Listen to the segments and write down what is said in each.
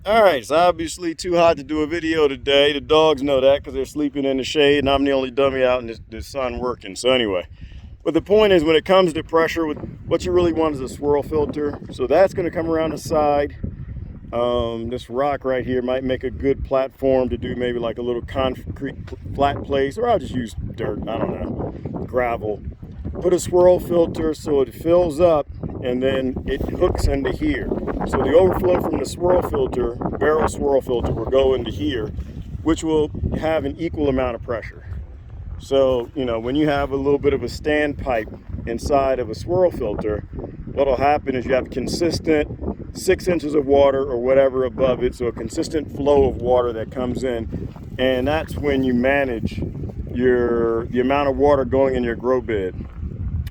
All right, it's obviously too hot to do a video today. The dogs know that because they're sleeping in the shade, and I'm the only dummy out in the sun working. So anyway, but the point is, when it comes to pressure, what you really want is a swirl filter. So that's going to come around the side. This rock right here might make a good platform to do maybe like a little concrete flat place, or I'll just use dirt, I don't know, gravel. Put a swirl filter so it fills up and then it hooks into here. So the overflow from the swirl filter, barrel swirl filter, will go into here, which will have an equal amount of pressure. So, you know, when you have a little bit of a standpipe inside of a swirl filter, what'll happen is you have consistent 6 inches of water or whatever above it, so a consistent flow of water that comes in, and that's when you manage the amount of water going in your grow bed.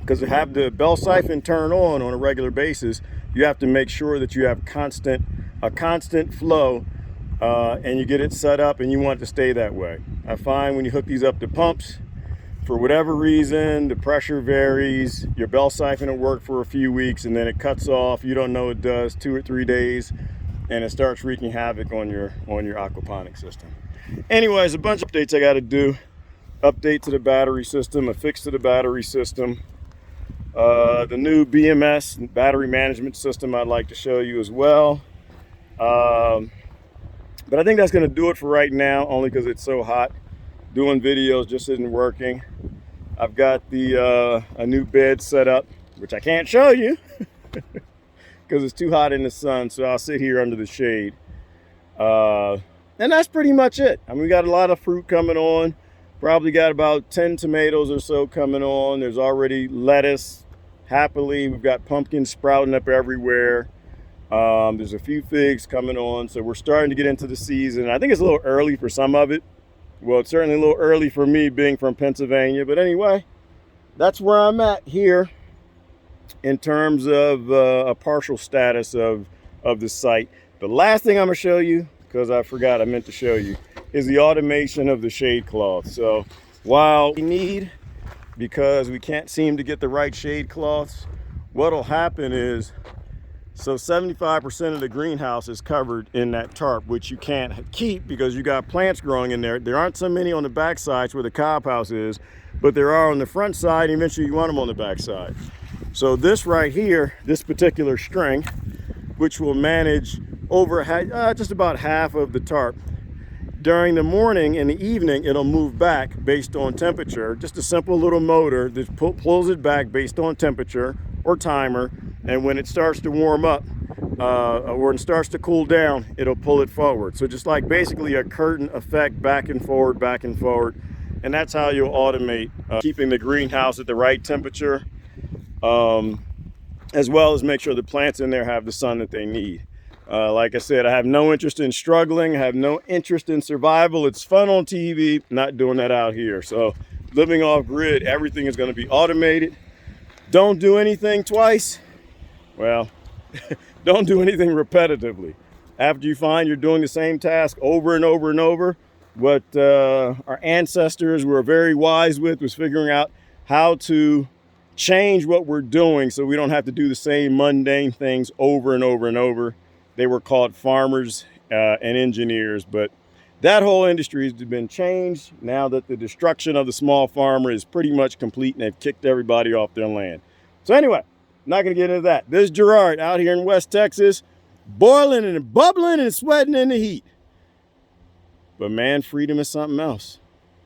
Because to have the bell siphon turn on a regular basis, you have to make sure that you have a constant flow, and you get it set up, and you want it to stay that way. I find when you hook these up to pumps, for whatever reason, the pressure varies. Your bell siphon will work for a few weeks, and then it cuts off. You don't know it does 2 or 3 days, and it starts wreaking havoc on your aquaponic system. Anyways, a bunch of updates I got to do. Update to the battery system, a fix to the battery system. The new BMS battery management system I'd like to show you as well. But I think that's going to do it for right now, only because it's so hot. Doing videos just isn't working. I've got a new bed set up, which I can't show you because it's too hot in the sun, so I'll sit here under the shade. And that's pretty much it. I mean, we got a lot of fruit coming on. Probably got about 10 tomatoes or so coming on. There's already lettuce, happily. We've got pumpkins sprouting up everywhere. There's a few figs coming on, so we're starting to get into the season. I think it's a little early for some of it. Well, it's certainly a little early for me being from Pennsylvania, but anyway, that's where I'm at here in terms of a partial status of the site. The last thing I'm gonna show you, because I forgot I meant to show you, is the automation of the shade cloth. So while we need, because we can't seem to get the right shade cloths, what'll happen is, so 75% of the greenhouse is covered in that tarp, which you can't keep because you got plants growing in there. There aren't so many on the back sides where the cob house is, but there are on the front side, and eventually you want them on the back side. So this right here, this particular string, which will manage over just about half of the tarp. During the morning and the evening, it'll move back based on temperature. Just a simple little motor that pulls it back based on temperature or timer. And when it starts to warm up, or when it starts to cool down, it'll pull it forward. So just like basically a curtain effect, back and forward, back and forward. And that's how you'll automate keeping the greenhouse at the right temperature, as well as make sure the plants in there have the sun that they need. Like I said, I have no interest in struggling. I have no interest in survival. It's fun on TV, not doing that out here. So living off grid, everything is going to be automated. Don't do anything twice. Well, don't do anything repetitively. After you find you're doing the same task over and over and over, what our ancestors were very wise with was figuring out how to change what we're doing so we don't have to do the same mundane things over and over and over. They were called farmers and engineers, but that whole industry has been changed now that the destruction of the small farmer is pretty much complete and they've kicked everybody off their land. So anyway, not going to get into that. This is Gerard out here in West Texas, boiling and bubbling and sweating in the heat. But man, freedom is something else.